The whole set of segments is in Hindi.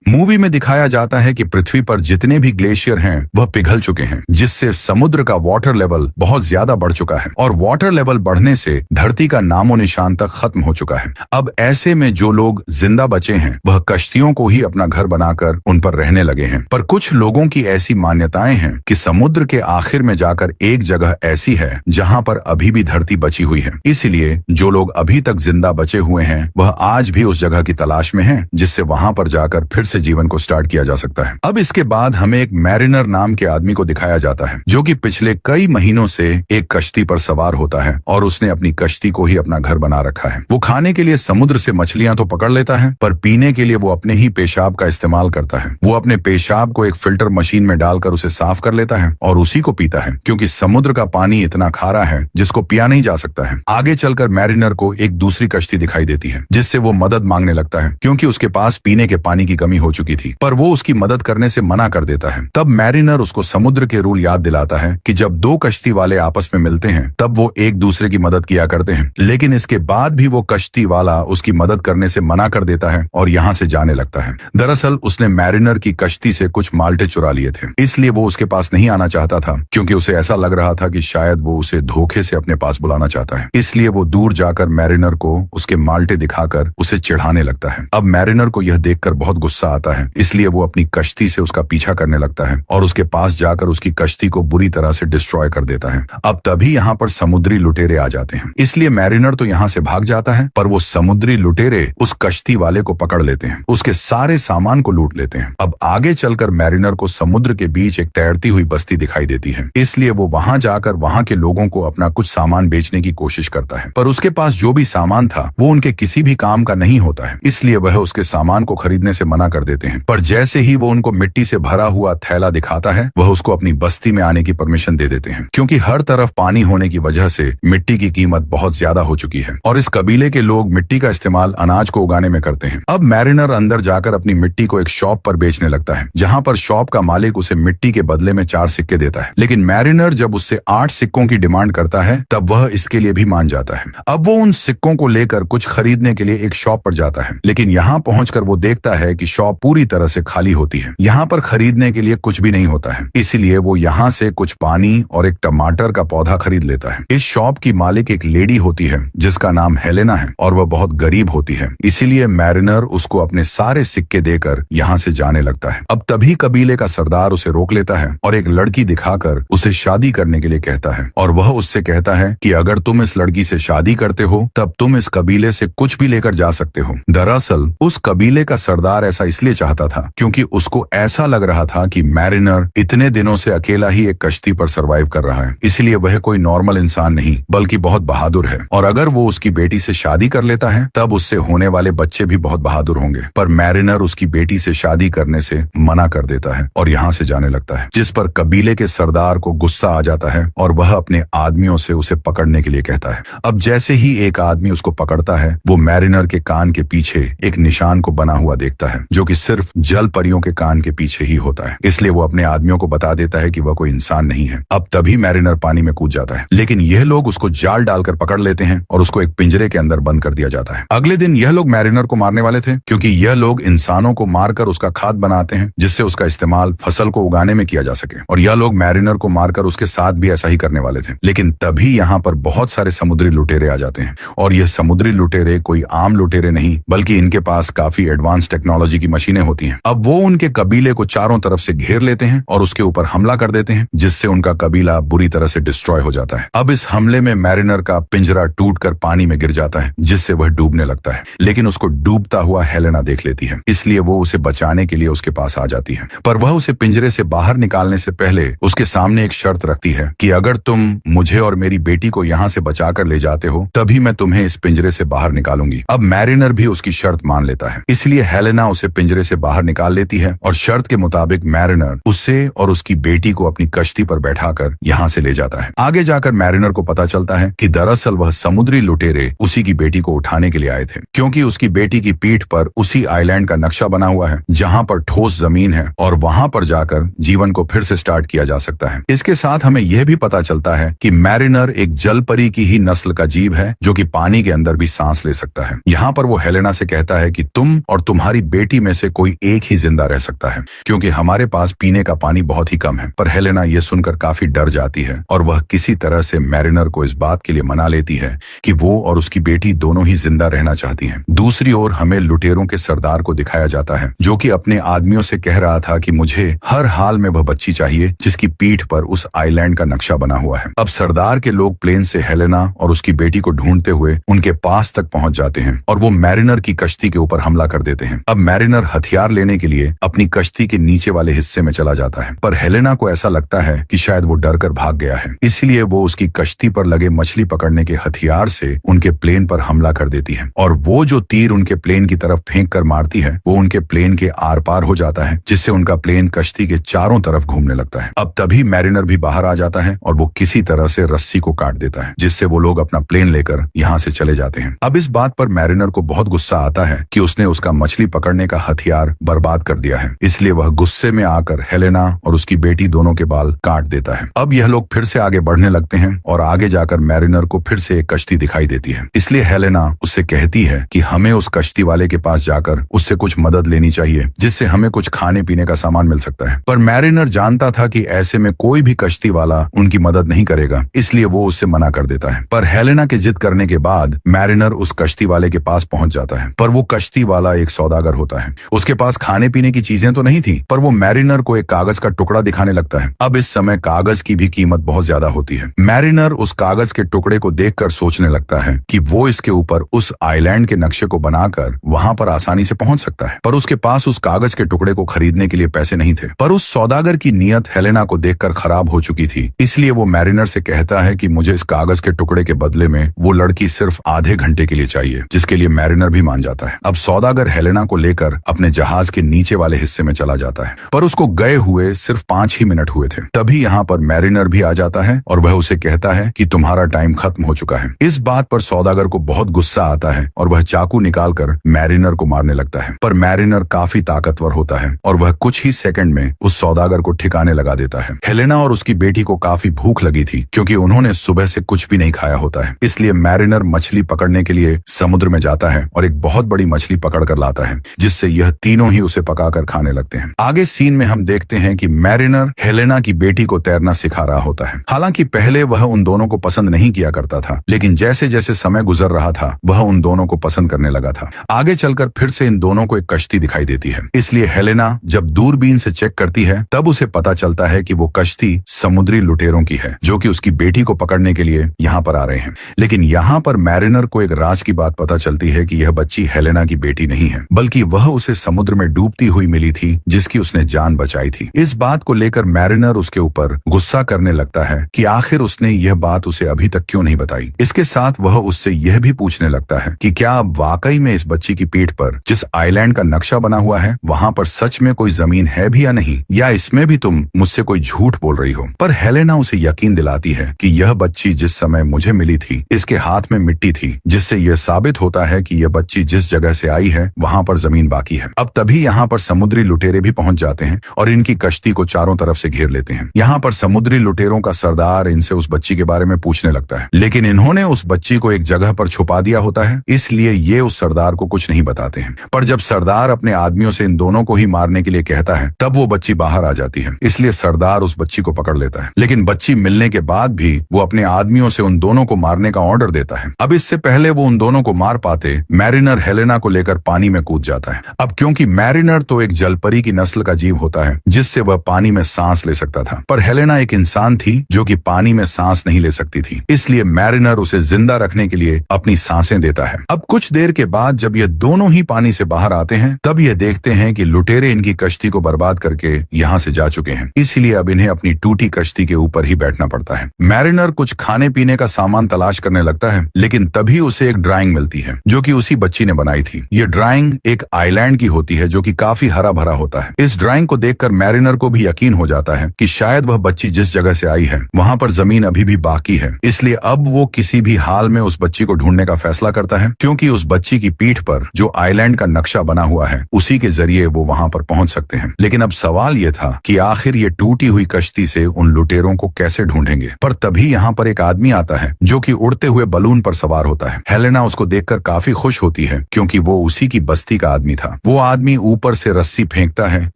मूवी में दिखाया जाता है कि पृथ्वी पर जितने भी ग्लेशियर हैं वह पिघल चुके हैं, जिससे समुद्र का वाटर लेवल बहुत ज्यादा बढ़ चुका है और वाटर लेवल बढ़ने से धरती का नामो निशान तक खत्म हो चुका है। अब ऐसे में जो लोग जिंदा बचे हैं वह कश्तियों को ही अपना घर बनाकर उन पर रहने लगे हैं। पर कुछ लोगों की ऐसी मान्यताएं हैं कि समुद्र के आखिर में जाकर एक जगह ऐसी है जहां पर अभी भी धरती बची हुई है। इसलिए जो लोग अभी तक जिंदा बचे हुए हैं वह आज भी उस जगह की तलाश में हैं, जिससे वहां पर जाकर फिर से जीवन को स्टार्ट किया जा सकता है। अब इसके बाद हमें एक मैरिनर नाम के आदमी को दिखाया जाता है जो कि पिछले कई महीनों से एक कश्ती पर सवार होता है और उसने अपनी कश्ती को ही अपना घर बना रखा है। वो खाने के लिए समुद्र से मछलियां तो पकड़ लेता है, पर पीने के लिए वो अपने ही पेशाब का इस्तेमाल करता है। वो अपने पेशाब को एक फिल्टर मशीन में डालकर उसे साफ कर लेता है और उसी को पीता है, क्योंकि समुद्र का पानी इतना खारा है जिसको पिया नहीं जा सकता है। आगे चलकर मैरिनर को एक दूसरी कश्ती दिखाई देती है जिससे वो मदद मांगने लगता है, क्योंकि उसके पास पीने के पानी की कमी हो चुकी थी, पर वो उसकी मदद करने से मना कर देता है। तब मैरिनर उसको समुद्र के रूल याद दिलाता है कि जब दो कश्ती वाले आपस में मिलते हैं तब वो एक दूसरे की मदद किया करते हैं, लेकिन इसके बाद भी वो कश्ती वाला उसकी मदद करने से मना कर देता है और यहाँ से जाने लगता है। दरअसल उसने मैरिनर की कश्ती से कुछ माल्टे चुरा लिए थे, इसलिए वो उसके पास नहीं आना चाहता था, क्योंकि उसे ऐसा लग रहा था कि शायद वो उसे धोखे से अपने पास बुलाना चाहता है। इसलिए वो दूर जाकर मैरिनर को उसके माल्टे दिखाकर उसे चिढ़ाने लगता है। अब मैरिनर को यह देखकर बहुत गुस्सा आता है, इसलिए वो अपनी कश्ती से उसका पीछा करने लगता है और उसके पास जाकर उसकी कश्ती को बुरी तरह से डिस्ट्रॉय कर देता है। अब तभी यहाँ पर समुद्री लुटेरे आ जाते हैं, इसलिए मैरिनर तो यहाँ से भाग जाता है, पर वो समुद्री लुटेरे उस कश्ती वाले को पकड़ लेते हैं, उसके सारे सामान को लूट लेते हैं। अब आगे चलकर मैरिनर को समुद्र के बीच एक तैरती हुई बस्ती दिखाई देती है, इसलिए वो वहां जाकर वहां के लोगों को अपना कुछ सामान बेचने की कोशिश करता है, पर उसके पास जो भी सामान था वो उनके किसी भी काम का नहीं होता है, इसलिए वह उसके सामान को खरीदने से मना कर देते हैं। पर जैसे ही वो उनको मिट्टी से भरा हुआ थैला दिखाता है वह उसको अपनी बस्ती में आने की परमिशन दे देते हैं, क्योंकि हर तरफ पानी होने की वजह से मिट्टी की कीमत बहुत ज्यादा हो चुकी है और इस कबीले के लोग मिट्टी का इस्तेमाल अनाज को उगाने में करते हैं। अब मैरिनर अंदर जाकर अपनी मिट्टी को एक शॉप पर बेचने लगता है, जहां पर शॉप का मालिक उसे मिट्टी के बदले में 4 सिक्के देता है, लेकिन मैरिनर जब उससे 8 सिक्कों की डिमांड करता है तब वह इसके लिए भी मान जाता है। अब वो उन सिक्कों को लेकर कुछ खरीदने के लिए एक शॉप पर जाता है, लेकिन यहाँ पहुंचकर वो देखता है कि शॉप पूरी तरह से खाली होती है। यहाँ पर खरीदने के लिए कुछ भी नहीं होता है, इसलिए वो यहाँ से कुछ पानी और एक टमाटर का पौधा खरीद लेता है। इस शॉप की मालिक एक लेडी होती है जिसका नाम हेलेना है और वह बहुत गरीब होती है, इसीलिए मैरिनर उसको अपने सारे सिक्के देकर यहाँ से जाने लगता है। अब तभी कबीले का सरदार उसे रोक लेता है और एक लड़की दिखाकर उसे शादी करने के लिए कहता है, और वह उससे कहता है कि अगर तुम इस लड़की से शादी करते हो तब तुम इस कबीले से कुछ भी लेकर जा सकते हो। दरअसल उस कबीले का सरदार ऐसा इसलिए चाहता था क्योंकि उसको ऐसा लग रहा था कि मैरिनर इतने दिनों से अकेला ही एक कश्ती पर सरवाइव कर रहा है, इसलिए वह कोई नॉर्मल इंसान नहीं बल्कि बहुत बहादुर है, और अगर वो उसकी बेटी से शादी कर लेता है तब उससे होने वाले बच्चे भी बहुत बहादुर होंगे। पर मैरिनर उसकी बेटी से शादी करने से मना कर देता है और यहाँ से जाने लगता है, जिस पर कबीले के सरदार को गुस्सा आ जाता है और वह अपने आदमियों से उसे पकड़ने के लिए कहता है। अब जैसे ही एक आदमी उसको पकड़ता है वो मैरिनर के कान के पीछे एक निशान को बना हुआ देखता है, जो कि सिर्फ जल परियों के कान के पीछे ही होता है, इसलिए वो अपने आदमियों को बता देता है कि वह कोई इंसान नहीं है। अब तभी मैरिनर पानी में कूद जाता है, लेकिन यह लोग उसको जाल डालकर पकड़ लेते हैं और उसको एक पिंजरे के अंदर बंद कर दिया जाता है। अगले दिन यह लोग मैरिनर को मारने वाले थे, क्योंकि यह लोग इंसानों को मारकर उसका खाद बनाते हैं जिससे उसका इस्तेमाल फसल को उगाने में किया जा सके, और यह लोग मैरिनर को मारकर उसके साथ भी ऐसा ही करने वाले थे। लेकिन तभी यहाँ पर बहुत सारे समुद्री लुटेरे आ जाते हैं, और यह समुद्री लुटेरे कोई आम लुटेरे नहीं बल्कि इनके पास काफी एडवांस टेक्नोलॉजी की मशीनें होती हैं। अब वो उनके कबीले को चारों तरफ से घेर लेते हैं और उसके ऊपर हमला कर देते हैं, जिससे उनका कबीला बुरी तरह से डिस्ट्रॉय हो जाता है। अब इस हमले में मैरिनर का पिंजरा टूटकर पानी में गिर जाता है, जिससे वह डूबने लगता है, लेकिन उसको डूबता हुआ हेलेना देख लेती है, इसलिए वो उसे बचाने के लिए उसके पास आ जाती है। पर वह उसे पिंजरे से बाहर निकालने से पहले उसके सामने एक शर्त रखती है कि अगर तुम मुझे और मेरी बेटी को यहाँ से बचाकर ले जाते हो तभी मैं तुम्हें इस पिंजरे से बाहर निकालूंगी। अब मैरिनर भी उसकी शर्त मान लेता है, इसलिए हेलेना उसे पिंजरे से बाहर निकाल लेती है और शर्त के मुताबिक मैरिनर उसे और उसकी बेटी को अपनी कश्ती पर बैठाकर यहाँ से ले जाता है। आगे जाकर मैरिनर को पता चलता है कि दरअसल वह समुद्री लुटेरे उसी की बेटी को उठाने के लिए आए थे, क्योंकि उसकी बेटी की पीठ पर उसी आइलैंड का नक्शा बना हुआ है जहाँ पर ठोस जमीन है और वहां पर जाकर जीवन को फिर से स्टार्ट किया जा सकता है। इसके साथ हमें यह भी पता चलता है कि मैरिनर एक जल परी की ही नस्ल का जीव है जो कि पानी के अंदर भी सांस ले सकता है। यहाँ पर वो हेलेना से कहता है कि तुम और तुम्हारी बेटी में से कोई एक ही जिंदा रह सकता है, क्योंकि हमारे पास पीने का पानी बहुत ही कम है। पर हेलेना ये सुनकर काफी डर जाती है और वह किसी तरह से मैरिनर को इस बात के लिए मना लेती है कि वो और उसकी बेटी दोनों ही जिंदा रहना चाहती हैं। दूसरी ओर हमें लुटेरों के सरदार को दिखाया जाता है, जो कि अपने आदमियों से कह रहा था कि मुझे हर हाल में वह बच्ची चाहिए जिसकी पीठ पर उस आइलैंड का नक्शा बना हुआ है। अब सरदार के लोग प्लेन से हेलेना और उसकी बेटी को ढूंढते हुए उनके पास तक पहुंच जाते हैं और वो मैरिनर की कश्ती के ऊपर हमला कर देते हैं। अब मैरिनर हथियार लेने के लिए अपनी कश्ती के नीचे वाले हिस्से में चला जाता है, पर हेलेना को ऐसा लगता है कि शायद वो डर कर भाग गया है, इसलिए वो उसकी कश्ती पर लगे मछली पकड़ने के हथियार से उनके प्लेन पर हमला कर देती है और वो जो तीर उनके प्लेन की तरफ फेंक कर मारती है वो उनके प्लेन के आर पार हो जाता है, जिससे उनका प्लेन कश्ती के चारों तरफ घूमने लगता है। अब तभी मैरिनर भी बाहर आ जाता है और वो किसी तरह से रस्सी को काट देता है, जिससे वो लोग अपना प्लेन लेकर यहाँ से चले जाते हैं। अब इस बात पर मैरिनर को बहुत गुस्सा आता है कि उसने उसका मछली पकड़ने का हथियार बर्बाद कर दिया है, इसलिए वह गुस्से में आकर हेलेना और उसकी बेटी दोनों के बाल काट देता है। अब यह लोग फिर से आगे बढ़ने लगते हैं और आगे जाकर मैरिनर को फिर से एक कश्ती दिखाई देती है, इसलिए हेलेना उससे कहती है कि हमें उस कश्ती वाले के पास जाकर उससे कुछ मदद लेनी चाहिए, जिससे हमें कुछ खाने पीने का सामान मिल सकता है। पर मैरिनर जानता था कि ऐसे में कोई भी कश्ती वाला उनकी मदद नहीं करेगा, इसलिए वो उससे मना कर देता है। पर हेलेना के जिद करने के बाद मैरिनर उस कश्ती वाले के पास पहुंच जाता है, पर वो कश्ती वाला एक सौदागर होता है। उसके पास खाने पीने की चीजें तो नहीं थी, पर वो मैरिनर को एक कागज का टुकड़ा दिखाने लगता है। अब इस समय कागज की भी कीमत बहुत ज्यादा होती है। मैरिनर उस कागज के टुकड़े को देखकर सोचने लगता है कि वो इसके ऊपर उस आइलैंड के नक्शे को बनाकर वहां पर आसानी से पहुंच सकता है, पर उसके पास उस कागज के टुकड़े को खरीदने के लिए पैसे नहीं थे। पर उस सौदागर की नीयत हेलेना को देखकर खराब हो चुकी थी, इसलिए वो मैरिनर से कहता है कि मुझे इस कागज के टुकड़े के बदले में वो लड़की सिर्फ आधे घंटे के लिए चाहिए, जिसके लिए मैरिनर भी मान जाता है। अब सौदागर हेलेना को लेकर अपने जहाज के नीचे वाले हिस्से में चला जाता है, पर उसको गए हुए सिर्फ 5 ही मिनट हुए थे। तभी यहाँ पर मैरिनर भी आ जाता है और वह उसे कहता है कि तुम्हारा टाइम खत्म हो चुका है। इस बात पर सौदागर को बहुत गुस्सा आता है और वह चाकू निकालकर मैरिनर को मारने लगता है, पर मैरिनर काफी ताकतवर होता है और वह कुछ ही सेकंड में उस सौदागर को ठिकाने लगा देता है। हेलेना और उसकी बेटी को काफी भूख लगी थी, क्योंकि उन्होंने सुबह से कुछ भी नहीं खाया होता है, इसलिए मैरिनर मछली पकड़ने के लिए समुद्र में जाता है और एक बहुत बड़ी मछली पकड़ कर लाता है, जिससे यह तीनों ही उसे पकाकर खाने लगते हैं। आगे सीन में हम देखते हैं कि मैरिनर हेलेना की बेटी को तैरना सिखा रहा होता है। हालांकि पहले वह उन दोनों को पसंद नहीं किया करता था, लेकिन जैसे जैसे समय गुजर रहा था वह उन दोनों को पसंद करने लगा था। आगे चलकर फिर से इन दोनों को एक कश्ती दिखाई देती है, इसलिए हेलेना जब दूरबीन से चेक करती है तब उसे पता चलता है कि वो कश्ती समुद्री लुटेरों की है, जो कि उसकी बेटी को पकड़ने के लिए यहाँ पर आ रहे हैं। लेकिन यहाँ पर मैरिनर को एक राज की बात पता चलती है कि यह बच्ची हेलेना की बेटी नहीं है, बल्कि वह उसे समुद्र में डूबती हुई मिली थी, जिसकी उसने जान बचाई थी। इस बात को लेकर मैरिनर उसके ऊपर गुस्सा करने लगता है कि आखिर उसने यह बात उसे अभी तक क्यों नहीं बताई। इसके साथ वह उससे यह भी पूछने लगता है कि क्या अब वाकई में इस बच्ची की पीठ पर जिस आइलैंड का नक्शा बना हुआ है वहां पर सच में कोई जमीन है भी या नहीं, या इसमें भी तुम मुझसे कोई झूठ बोल रही हो। पर हेलेना उसे यकीन दिलाती है कि यह बच्ची जिस समय मुझे मिली थी इसके हाथ में मिट्टी थी, जिससे यह साबित होता है कि यह बच्ची जिस जगह से आई है वहां पर जमीन बाकी है। अब तभी यहाँ पर समुद्री लुटेरे भी पहुंच जाते हैं और इनकी कश्ती को चारों तरफ से घेर लेते हैं। यहाँ पर समुद्री लुटेरों का सरदार इनसे उस बच्ची के बारे में पूछने लगता है, लेकिन इन्होंने उस बच्ची को एक जगह पर छुपा दिया होता है, इसलिए ये उस सरदार को कुछ नहीं बताते हैं। पर जब सरदार अपने आदमियों से इन दोनों को ही मारने के लिए कहता है तब वो बच्ची बाहर आ जाती है, इसलिए सरदार उस बच्ची को पकड़ लेता है। लेकिन बच्ची मिलने के बाद भी वो अपने आदमियों से उन दोनों को मारने का ऑर्डर देता है। अब इससे पहले वो उन दोनों को मार पाते, मैरिनर हेलेना को लेकर पानी में कूद जाता है। अब क्योंकि मैरिनर तो एक जलपरी की नस्ल का जीव होता है जिससे वह पानी में सांस ले सकता था, पर हेलेना एक इंसान थी जो कि पानी में सांस नहीं ले सकती थी, इसलिए मैरिनर उसे जिंदा रखने के लिए अपनी सांसें देता है। अब कुछ देर के बाद जब ये दोनों ही पानी से बाहर आते हैं तब ये देखते हैं कि लुटेरे इनकी कश्ती को बर्बाद करके यहाँ से जा चुके हैं, इसलिए अब इन्हें अपनी टूटी कश्ती के ऊपर ही बैठना पड़ता है। मैरिनर कुछ खाने पीने का सामान तलाश करने लगता है, लेकिन तभी उसे एक ड्राइंग मिलती है जो कि उसी बच्ची ने बनाई थी। ये ड्राइंग एक आइलैंड की होती है जो कि काफी हरा भरा होता है। इस ड्राइंग को देखकर मैरिनर को भी यकीन हो जाता है कि शायद वह बच्ची जिस जगह से आई है वहां पर जमीन अभी भी बाकी है, इसलिए अब वो किसी भी हाल में उस बच्ची को ढूंढने का फैसला करता है, क्योंकि उस बच्ची की पीठ पर जो आइलैंड का नक्शा बना हुआ है उसी के जरिए वो वहां पर पहुंच सकते हैं। लेकिन अब सवाल ये था कि आखिर ये टूटी हुई कश्ती से उन लुटेरों को कैसे ढूंढेंगे। पर तभी यहाँ पर एक आदमी आता है जो कि उड़ते हुए बलून पर सवार होता है। हेलेना उसको देखकर काफी खुश होती है क्योंकि वो उसी की बस्ती का आदमी था। था। वो आदमी ऊपर से रस्सी फेंकता है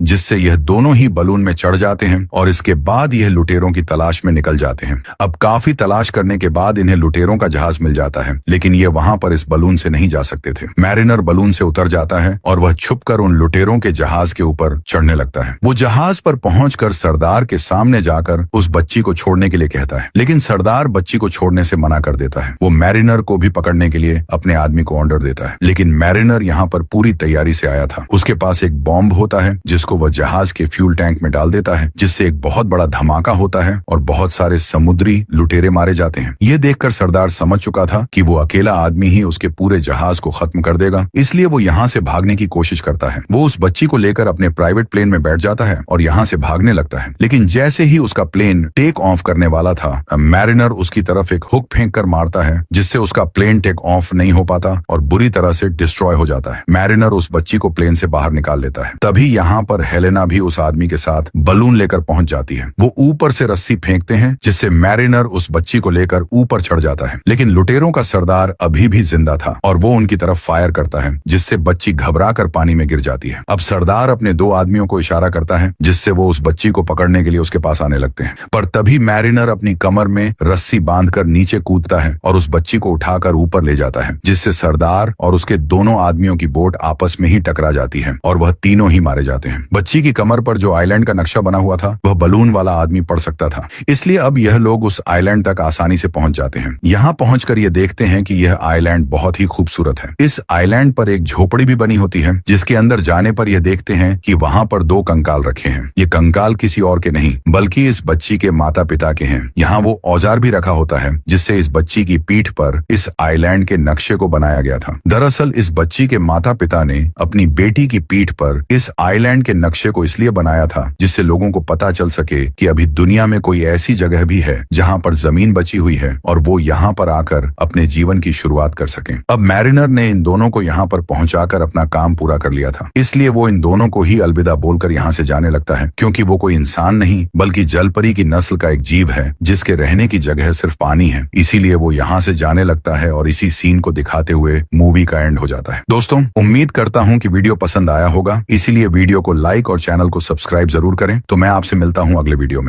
जिससे यह दोनों ही बलून में चढ़ जाते हैं और इसके बाद यह लुटेरों की तलाश में निकल जाते हैं। अब काफी तलाश करने के बाद इन्हें लुटेरों का जहाज मिल जाता है, लेकिन ये वहां पर इस बलून से नहीं जा सकते थे। मैरिनर बलून से उतर जाता है और वह छुपकर उन लुटेरों के जहाज के ऊपर चढ़ने लगता है। वो जहाज पर पहुंचकर सरदार के सामने जाकर उस बच्ची को छोड़ने के लिए कहता है, लेकिन सरदार बच्ची को छोड़ने से मना कर देता है। वो मैरिनर को भी पकड़ने के लिए अपने आदमी को ऑर्डर देता है, लेकिन मैरिनर यहाँ पर पूरी तैयारी से आया था। उसके पास एक बॉम्ब होता है जिसको वह जहाज के फ्यूल टैंक में डाल देता है, जिससे एक बहुत बड़ा धमाका होता है और बहुत सारे समुद्री लुटेरे मारे जाते हैं। ये देखकर सरदार समझ चुका था कि वो अकेला आदमी ही उसके पूरे जहाज को खत्म कर देगा, इसलिए वो यहाँ से भागने की कोशिश करता है। वो उस बच्ची को लेकर अपने प्राइवेट प्लेन में बैठ जाता है और यहाँ से भागने लगता है, लेकिन जैसे ही उसका प्लेन टेक ऑफ करने वाला था, मैरिनर उसकी तरफ एक हुक फेंक कर मारता है, जिससे उसका प्लेन टेक ऑफ नहीं हो पाता और बुरी तरह से डिस्ट्रॉय हो जाता है। मैरिनर उस बच्ची को प्लेन से बाहर निकाल लेता है। तभी यहाँ पर हेलेना भी उस आदमी के साथ बलून लेकर पहुंच जाती है। वो ऊपर से रस्सी फेंकते हैं, जिससे मैरिनर उस बच्ची को लेकर ऊपर चढ़ जाता है, लेकिन लुटेरों का सरदार अभी भी जिंदा था और वो उनकी तरफ फायर करता है, जिससे बच्ची घबरा कर पानी में गिर जाती है। अब सरदार अपने दो आदमियों को इशारा करता है, जिससे वो उस बच्ची को पकड़ने के लिए उसके पास आने लगते हैं, पर तभी मैरिनर अपनी कमर में रस्सी बांधकर नीचे कूदता है और उस बच्ची को उठाकर ऊपर ले जाता है, जिससे सरदार और उसके दोनों आदमियों की बोट आपस में ही टकरा जाती है और वह तीनों ही मारे जाते हैं। बच्ची की कमर पर जो आइलैंड का नक्शा बना हुआ था वह बलून वाला आदमी पढ़ सकता था, इसलिए अब यह लोग उस आइलैंड तक आसानी से पहुंच जाते हैं। यहाँ पहुंचकर ये देखते हैं कि यह आइलैंड बहुत ही खूबसूरत है। इस आइलैंड पर एक झोपड़ी भी बनी होती है, जिसके अंदर जाने पर यह देखते हैं कि वहां पर दो कंकाल रखे हैं। ये कंकाल किसी और के नहीं बल्कि इस बच्ची के माता पिता के हैं। यहाँ वो औजार भी रखा होता है जिससे इस बच्ची की पीठ पर इस आइलैंड के नक्शे को बनाया गया था। दरअसल इस बच्ची के माता पिता ने अपनी बेटी की पीठ पर इस आइलैंड के नक्शे को इसलिए बनाया था जिससे लोगों को पता चल सके कि अभी दुनिया में कोई ऐसी जगह भी है जहाँ पर जमीन बची हुई है और वो यहाँ पर आकर अपने जीवन की शुरुआत कर सकें। अब मैरिनर ने इन दोनों को यहाँ पर पहुंचाकर अपना काम पूरा कर लिया था, इसलिए वो इन दोनों को ही अलविदा बोलकर यहाँ से जाने लगता है, क्योंकि वो कोई इंसान नहीं बल्कि जलपरी की नस्ल का एक जीव है जिसके रहने की जगह सिर्फ पानी है। इसीलिए वो यहाँ से जाने लगता है और इसी सीन को दिखाते हुए मूवी का एंड हो जाता है। दोस्तों, उम्मीद करता हूँ कि वीडियो पसंद आया होगा, इसीलिए वीडियो को लाइक और चैनल को सब्सक्राइब जरूर करें। तो मैं आपसे मिलता हूँ अगले वीडियो में।